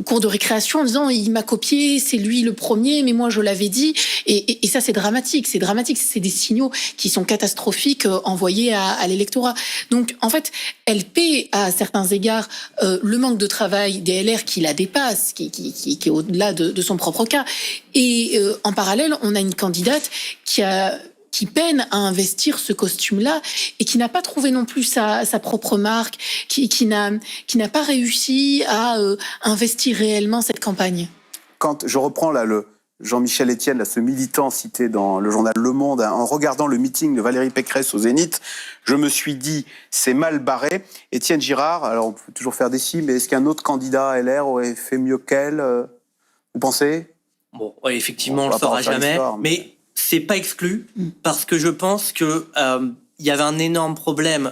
cours de récréation en disant il m'a copié, c'est lui le premier, mais moi je l'avais dit. Et ça c'est dramatique, c'est des signaux qui sont catastrophiques envoyés à l'électorat. Donc en fait, elle paie à certains égards le manque de travail des LR qui la dépasse, qui est au-delà de son propre cas. Et en parallèle, on a une candidate qui peine à investir ce costume-là et qui n'a pas trouvé non plus sa propre marque, qui n'a pas réussi à investir réellement cette campagne. Quand je reprends là le Jean-Michel Etienne, là, ce militant cité dans le journal Le Monde, hein, en regardant le meeting de Valérie Pécresse au Zénith, je me suis dit, c'est mal barré. Étienne Girard, alors on peut toujours faire des si, mais est-ce qu'un autre candidat LR aurait fait mieux qu'elle, vous pensez? Bon, ouais, effectivement, on le saura jamais, mais c'est pas exclu, parce que je pense que il y avait un énorme problème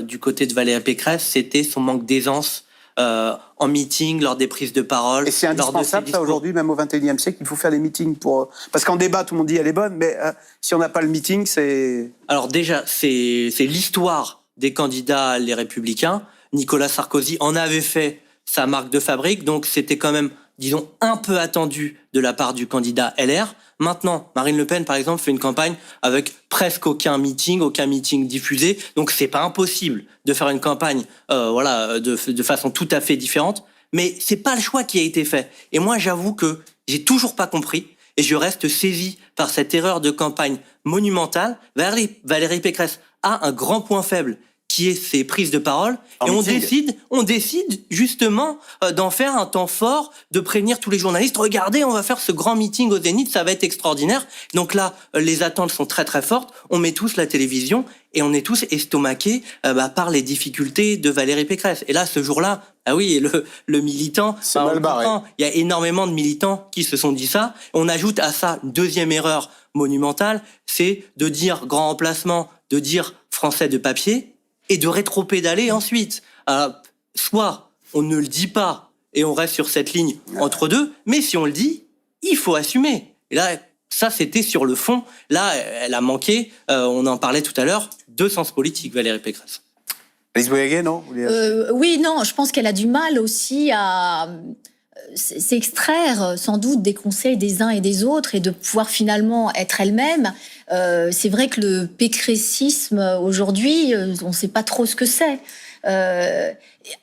du côté de Valérie Pécresse, c'était son manque d'aisance en meeting, lors des prises de parole. Et c'est indispensable, ça, aujourd'hui, même au XXIe siècle, il faut faire des meetings pour... Parce qu'en débat, tout le monde dit elle est bonne, mais si on n'a pas le meeting, c'est... Alors déjà, c'est l'histoire des candidats les Républicains. Nicolas Sarkozy en avait fait sa marque de fabrique, donc c'était quand même, disons, un peu attendu de la part du candidat LR. Maintenant, Marine Le Pen, par exemple, fait une campagne avec presque aucun meeting diffusé. Donc, c'est pas impossible de faire une campagne, de façon tout à fait différente. Mais c'est pas le choix qui a été fait. Et moi, j'avoue que j'ai toujours pas compris. Et je reste saisi par cette erreur de campagne monumentale. Valérie Pécresse a un grand point faible, qui est ses prises de parole, et on décide justement d'en faire un temps fort, de prévenir tous les journalistes, regardez, on va faire ce grand meeting au Zénith, ça va être extraordinaire. Donc là, les attentes sont très très fortes, on met tous la télévision, et on est tous estomaqués par les difficultés de Valérie Pécresse. Et là, ce jour-là, ah oui, le militant, c'est mal barré. Il y a énormément de militants qui se sont dit ça. On ajoute à ça une deuxième erreur monumentale, c'est de dire grand remplacement, de dire français de papier, et de rétro-pédaler ensuite. Soit on ne le dit pas et on reste sur cette ligne entre deux, mais si on le dit, il faut assumer. Et là, ça c'était sur le fond. Là, elle a manqué, on en parlait tout à l'heure, de sens politique, Valérie Pécresse. Alice Boyaguet, non? Oui, non, je pense qu'elle a du mal aussi à s'extraire sans doute des conseils des uns et des autres et de pouvoir finalement être elle-même. C'est vrai que le pécressisme aujourd'hui, on ne sait pas trop ce que c'est.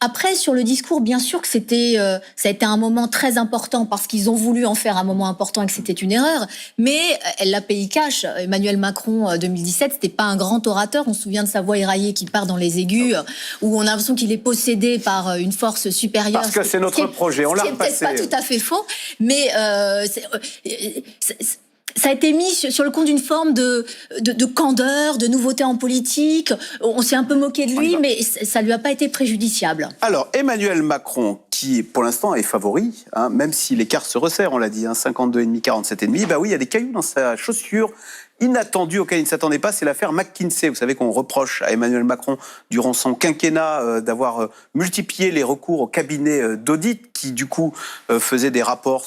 Après, sur le discours, bien sûr que ça a été un moment très important parce qu'ils ont voulu en faire un moment important et que c'était une erreur. Mais elle l'a payé cash. Emmanuel Macron, 2017, c'était pas un grand orateur. On se souvient de sa voix éraillée qui part dans les aigus, où on a l'impression qu'il est possédé par une force supérieure. Parce que c'est notre projet, on l'a repassé. C'est peut-être pas tout à fait faux, mais ça a été mis sur le compte d'une forme de candeur, de nouveauté en politique. On s'est un peu moqué de lui, mais ça lui a pas été préjudiciable. Alors, Emmanuel Macron, qui pour l'instant est favori, hein, même si l'écart se resserre, on l'a dit, hein, 52,5, 47,5, bah oui, il y a des cailloux dans sa chaussure inattendue auquel il ne s'attendait pas, c'est l'affaire McKinsey. Vous savez qu'on reproche à Emmanuel Macron, durant son quinquennat, d'avoir multiplié les recours au cabinet d'audit qui, du coup, faisait des rapports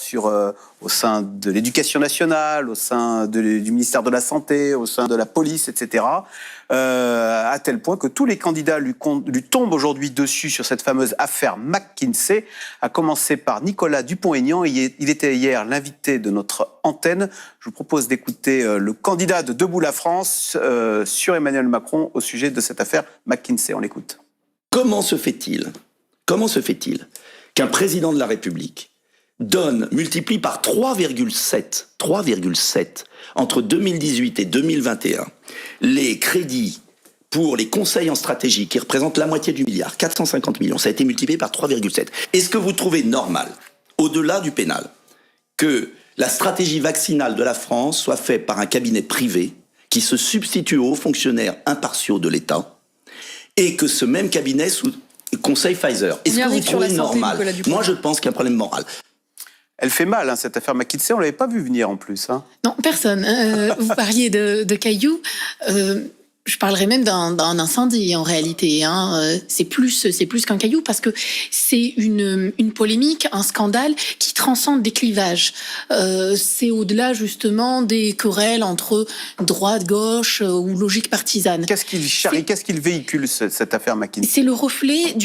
au sein de l'éducation nationale, au sein du ministère de la Santé, au sein de la police, etc., à tel point que tous les candidats lui tombent aujourd'hui dessus sur cette fameuse affaire McKinsey, à commencer par Nicolas Dupont-Aignan. Il était hier l'invité de notre antenne. Je vous propose d'écouter le candidat de Debout la France sur Emmanuel Macron au sujet de cette affaire McKinsey. On l'écoute. Comment se fait-il qu'un président de la République multiplie par 3,7 entre 2018 et 2021 les crédits pour les conseils en stratégie qui représentent la moitié du milliard, 450 millions, ça a été multiplié par 3,7. Est-ce que vous trouvez normal, au-delà du pénal, que la stratégie vaccinale de la France soit faite par un cabinet privé qui se substitue aux fonctionnaires impartiaux de l'État et que ce même cabinet conseille Pfizer. Est-ce que vous trouvez normal? Moi, je pense qu'il y a un problème moral. Elle fait mal, hein, cette affaire McKinsey. On ne l'avait pas vu venir en plus. Hein. Non, personne. Vous parliez de cailloux. Je parlerais même d'un incendie en réalité. Hein. C'est plus qu'un caillou parce que c'est une polémique, un scandale qui transcende des clivages. C'est au-delà justement des querelles entre droite, gauche ou logique partisane. Qu'est-ce qu'il charrie, qu'est-ce qu'il véhicule cette affaire McKinsey? C'est le reflet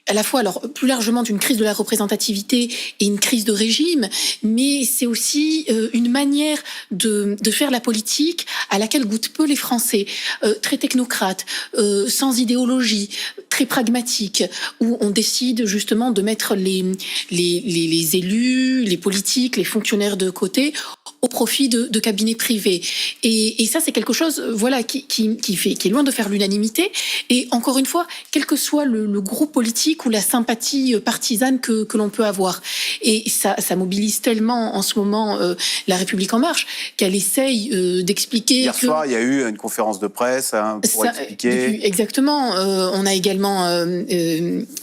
à la fois, alors plus largement d'une crise de la représentativité et une crise de régime, mais c'est aussi une manière de faire la politique à laquelle goûtent peu les Français. Très technocrate, sans idéologie, très pragmatique, où on décide justement de mettre les élus, les politiques, les fonctionnaires de côté au profit de cabinets privés. Et ça, c'est quelque chose, voilà, qui est loin de faire l'unanimité. Et encore une fois, quel que soit le groupe politique ou la sympathie partisane que l'on peut avoir. Et ça mobilise tellement en ce moment La République En Marche qu'elle essaye d'expliquer. Hier soir, il y a eu une conférence de presse pour expliquer. Exactement. On a également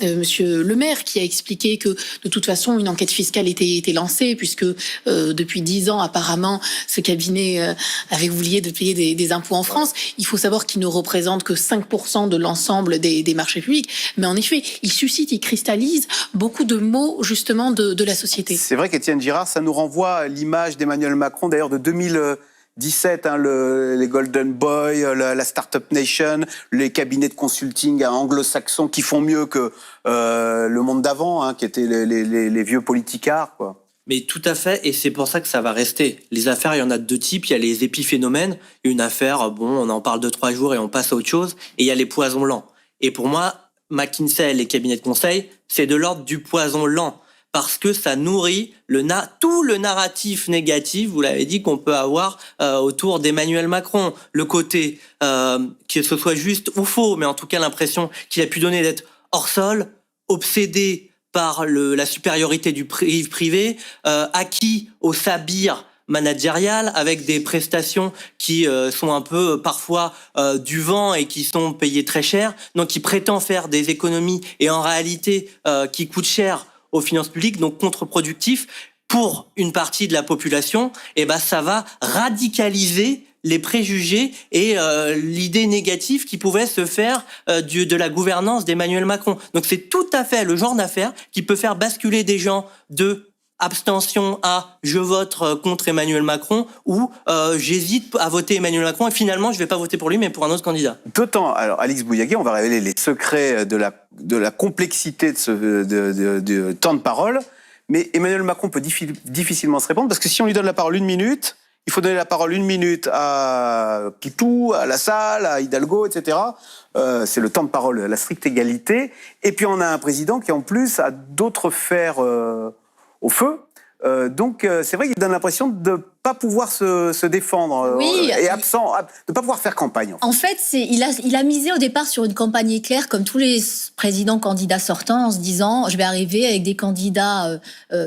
Monsieur Le Maire qui a expliqué que de toute façon, une enquête fiscale était lancée puisque depuis 10 ans, apparemment, ce cabinet avait oublié de payer des impôts en France. Il faut savoir qu'il ne représente que 5% de l'ensemble des marchés publics. Mais en effet, il suscite, il cristallise beaucoup de mots, justement, de la société. C'est vrai qu'Étienne Girard, ça nous renvoie à l'image d'Emmanuel Macron, d'ailleurs, de 2017, hein, les Golden Boy, la Startup Nation, les cabinets de consulting anglo-saxons qui font mieux que le monde d'avant, hein, qui étaient les vieux politicards, quoi. Mais tout à fait, et c'est pour ça que ça va rester. Les affaires, il y en a de deux types. Il y a les épiphénomènes. Une affaire, bon, on en parle 2-3 jours et on passe à autre chose. Et il y a les poisons lents. Et pour moi, McKinsey et les cabinets de conseil, c'est de l'ordre du poison lent. Parce que ça nourrit tout le narratif négatif, vous l'avez dit, qu'on peut avoir autour d'Emmanuel Macron. Le côté, que ce soit juste ou faux, mais en tout cas l'impression qu'il a pu donner d'être hors sol, obsédé par la supériorité du privé, acquis au sabir managérial avec des prestations qui sont un peu parfois du vent et qui sont payées très cher, donc qui prétend faire des économies et en réalité qui coûtent cher aux finances publiques, donc contre-productif pour une partie de la population. Et ben ça va radicaliser les préjugés et l'idée négative qui pouvait se faire de la gouvernance d'Emmanuel Macron. Donc c'est tout à fait le genre d'affaire qui peut faire basculer des gens de abstention à je vote contre Emmanuel Macron ou j'hésite à voter Emmanuel Macron et finalement je vais pas voter pour lui mais pour un autre candidat. D'autant, alors Alix Bouilhaguet, on va révéler les secrets de la complexité de temps de parole, mais Emmanuel Macron peut difficilement se répondre parce que si on lui donne la parole 1 minute, il faut donner la parole 1 minute à Poutou, à Lassalle, à Hidalgo, etc. C'est le temps de parole, la stricte égalité. Et puis on a un président qui en plus a d'autres fers au feu. Donc c'est vrai qu'il donne l'impression de ne pas pouvoir se défendre et absent, de ne pas pouvoir faire campagne. En fait, il a misé au départ sur une campagne éclair comme tous les présidents candidats sortants en se disant je vais arriver avec des candidats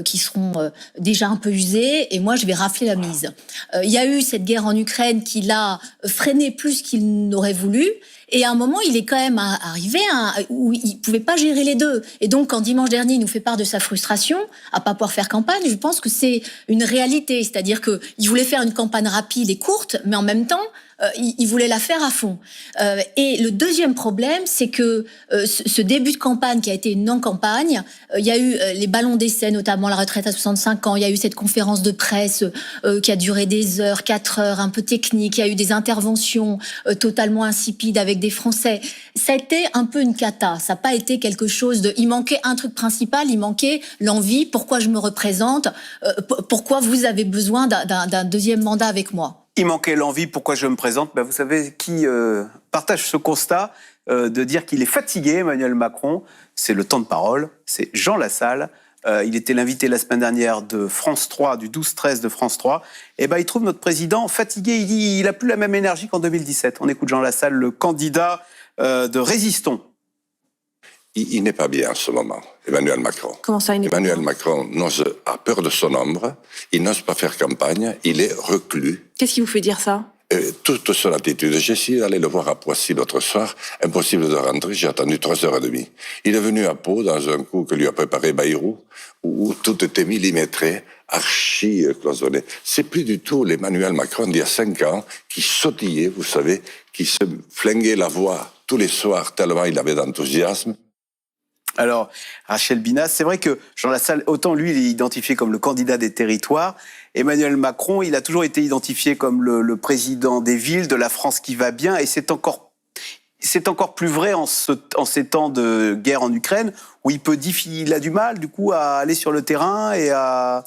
qui seront déjà un peu usés et moi je vais rafler la mise. Il y a eu cette guerre en Ukraine qui l'a freiné plus qu'il n'aurait voulu. Et à un moment, il est quand même arrivé où il pouvait pas gérer les deux. Et donc, quand dimanche dernier, il nous fait part de sa frustration à pas pouvoir faire campagne, je pense que c'est une réalité. C'est-à-dire que il voulait faire une campagne rapide et courte, mais en même temps, il voulait la faire à fond. Et le deuxième problème, c'est que ce début de campagne qui a été une non-campagne, il y a eu les ballons d'essai, notamment la retraite à 65 ans, il y a eu cette conférence de presse qui a duré des heures, 4 heures, un peu technique, il y a eu des interventions totalement insipides avec des Français. Ça a été un peu une cata, ça n'a pas été quelque chose de... Il manquait un truc principal, il manquait l'envie, pourquoi je me représente, pourquoi vous avez besoin d'un deuxième mandat avec moi. Il manquait l'envie, pourquoi je me présente. Vous savez qui partage ce constat de dire qu'il est fatigué, Emmanuel Macron. C'est le temps de parole, c'est Jean Lassalle. Il était l'invité la semaine dernière de France 3, du 12-13 de France 3. Et il trouve notre président fatigué. Il dit qu'il n'a plus la même énergie qu'en 2017. On écoute Jean Lassalle, le candidat de Résistons. Il n'est pas bien en ce moment, Emmanuel Macron. Comment ça, il n'est pas bien ? Emmanuel Macron a peur de son ombre, il n'ose pas faire campagne, il est reclus. Qu'est-ce qui vous fait dire ça ? toute son attitude. J'ai essayé d'aller le voir à Poissy l'autre soir. Impossible de rentrer, j'ai attendu 3h30. Il est venu à Pau dans un coup que lui a préparé Bayrou, où tout était millimétré, archi cloisonné. C'est plus du tout l'Emmanuel Macron d'il y a 5 ans qui sautillait, vous savez, qui se flinguait la voix tous les soirs tellement il avait d'enthousiasme. Alors, Rachel Binas, c'est vrai que Jean Lassalle, autant lui, il est identifié comme le candidat des territoires. Emmanuel Macron, il a toujours été identifié comme le président des villes, de la France qui va bien. Et c'est encore plus vrai en ces temps de guerre en Ukraine, où il a du mal, du coup, à aller sur le terrain et à...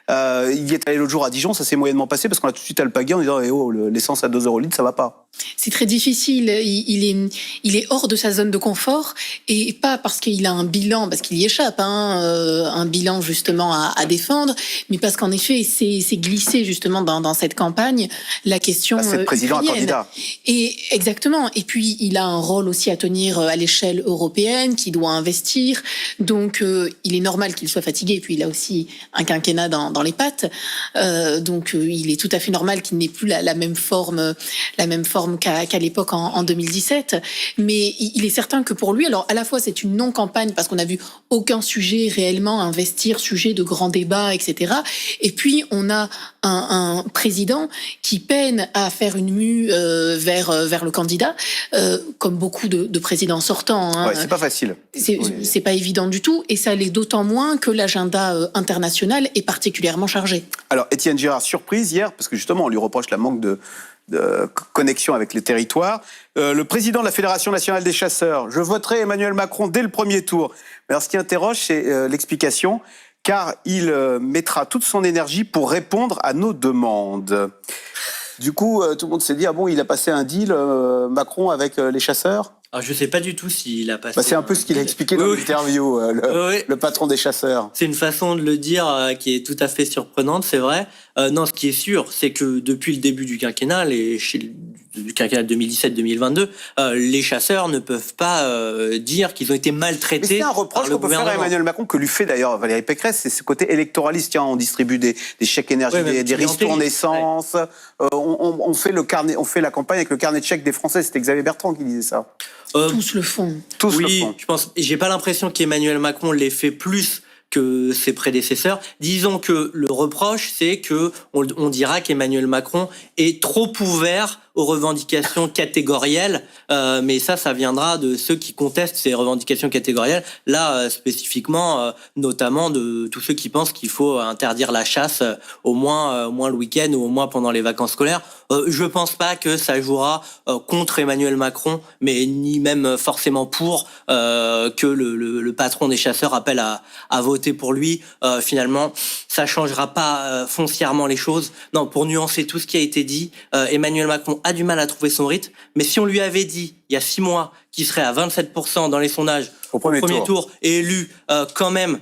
il y est allé l'autre jour à Dijon, ça s'est moyennement passé parce qu'on a tout de suite alpagué en disant l'essence à 2 € le litre, ça va pas. C'est très difficile. Il est hors de sa zone de confort et pas parce qu'il a un bilan, parce qu'il y échappe, un bilan justement à défendre, mais parce qu'en effet, c'est glissé justement dans cette campagne la question c'est président un candidat. Et exactement. Et puis il a un rôle aussi à tenir à l'échelle européenne, qui doit investir. Donc il est normal qu'il soit fatigué. Et puis il a aussi un quinquennat dans les pattes. Donc il est tout à fait normal qu'il n'ait plus la même forme qu'à l'époque en 2017. Mais il est certain que pour lui, alors à la fois c'est une non-campagne parce qu'on n'a vu aucun sujet réellement investir, sujet de grands débats, etc. Et puis on a un président qui peine à faire une mue vers le candidat, comme beaucoup de présidents sortants. Ouais, c'est pas facile. C'est pas évident du tout, et ça l'est d'autant moins que l'agenda international est particulièrement chargé. Alors Étienne Girard, surprise hier, parce que justement on lui reproche la manque de connexion avec les territoires. Le président de la Fédération nationale des chasseurs, je voterai Emmanuel Macron dès le premier tour. Mais alors ce qui interroge, c'est l'explication, car il mettra toute son énergie pour répondre à nos demandes. Du coup, tout le monde s'est dit, ah bon, il a passé un deal, Macron, avec les chasseurs ? Alors, je sais pas du tout s'il a passé... c'est un peu ce qu'il a expliqué dans l'interview, le patron des chasseurs. C'est une façon de le dire qui est tout à fait surprenante, c'est vrai. Non, ce qui est sûr, c'est que depuis le début du quinquennat, du quinquennat 2017-2022, les chasseurs ne peuvent pas dire qu'ils ont été maltraités. Mais c'est un reproche qu'on peut faire à Emmanuel Macron, que lui fait d'ailleurs Valérie Pécresse, c'est ce côté électoraliste. Tiens, on distribue des chèques énergie, des ristournes essence. On fait la campagne avec le carnet de chèques des Français. C'était Xavier Bertrand qui disait ça. Tous le font. Tous le font. Je pense. J'ai pas l'impression qu'Emmanuel Macron l'ait fait plus que ses prédécesseurs. Disons que le reproche, c'est que on dira qu'Emmanuel Macron est trop ouvert aux revendications catégorielles, mais ça viendra de ceux qui contestent ces revendications catégorielles. Là, spécifiquement, notamment de tous ceux qui pensent qu'il faut interdire la chasse au moins le week-end ou au moins pendant les vacances scolaires. Je pense pas que ça jouera contre Emmanuel Macron, mais ni même forcément pour que le patron des chasseurs appelle à voter pour lui. Finalement, ça changera pas foncièrement les choses. Non, pour nuancer tout ce qui a été dit, Emmanuel Macron a du mal à trouver son rythme, mais si on lui avait dit il y a 6 mois qu'il serait à 27% dans les sondages au premier tour et élu quand même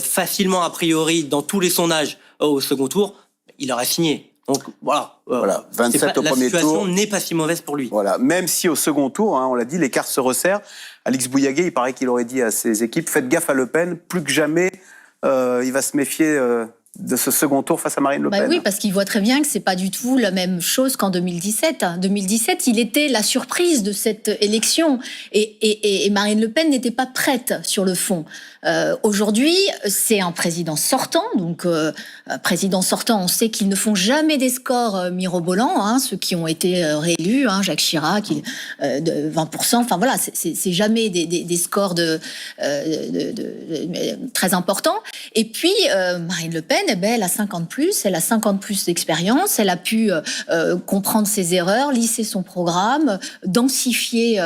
facilement a priori dans tous les sondages au second tour, il aurait signé. Donc voilà, 27 au premier tour. La situation n'est pas si mauvaise pour lui. Voilà, même si au second tour, on l'a dit, l'écart se resserre. Alix Bouillaguet, il paraît qu'il aurait dit à ses équipes, faites gaffe à Le Pen, plus que jamais, il va se méfier de ce second tour face à Marine Le Pen. Oui, parce qu'il voit très bien que c'est pas du tout la même chose qu'en 2017. En 2017, il était la surprise de cette élection et Marine Le Pen n'était pas prête sur le fond. Aujourd'hui, c'est un président sortant, donc président sortant, on sait qu'ils ne font jamais des scores mirobolants, ceux qui ont été réélus, Jacques Chirac, de 20%, enfin voilà, c'est jamais des scores très importants. Et puis Marine Le Pen, elle a 50 plus, elle a 50 plus d'expérience, elle a pu comprendre ses erreurs, lisser son programme, densifier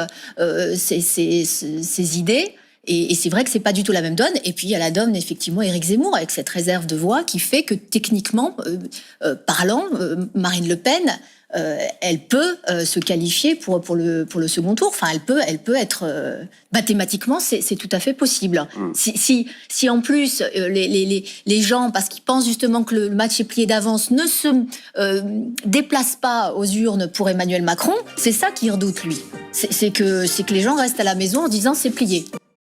ses idées. Et c'est vrai que c'est pas du tout la même donne. Et puis il y a la donne effectivement Éric Zemmour avec cette réserve de voix qui fait que techniquement parlant, Marine Le Pen, elle peut se qualifier pour le second tour. Enfin, elle peut être mathématiquement, c'est tout à fait possible. Si en plus les gens, parce qu'ils pensent justement que le match est plié d'avance, ne se déplacent pas aux urnes pour Emmanuel Macron, c'est ça qu'il redoute lui. C'est que les gens restent à la maison en disant c'est plié.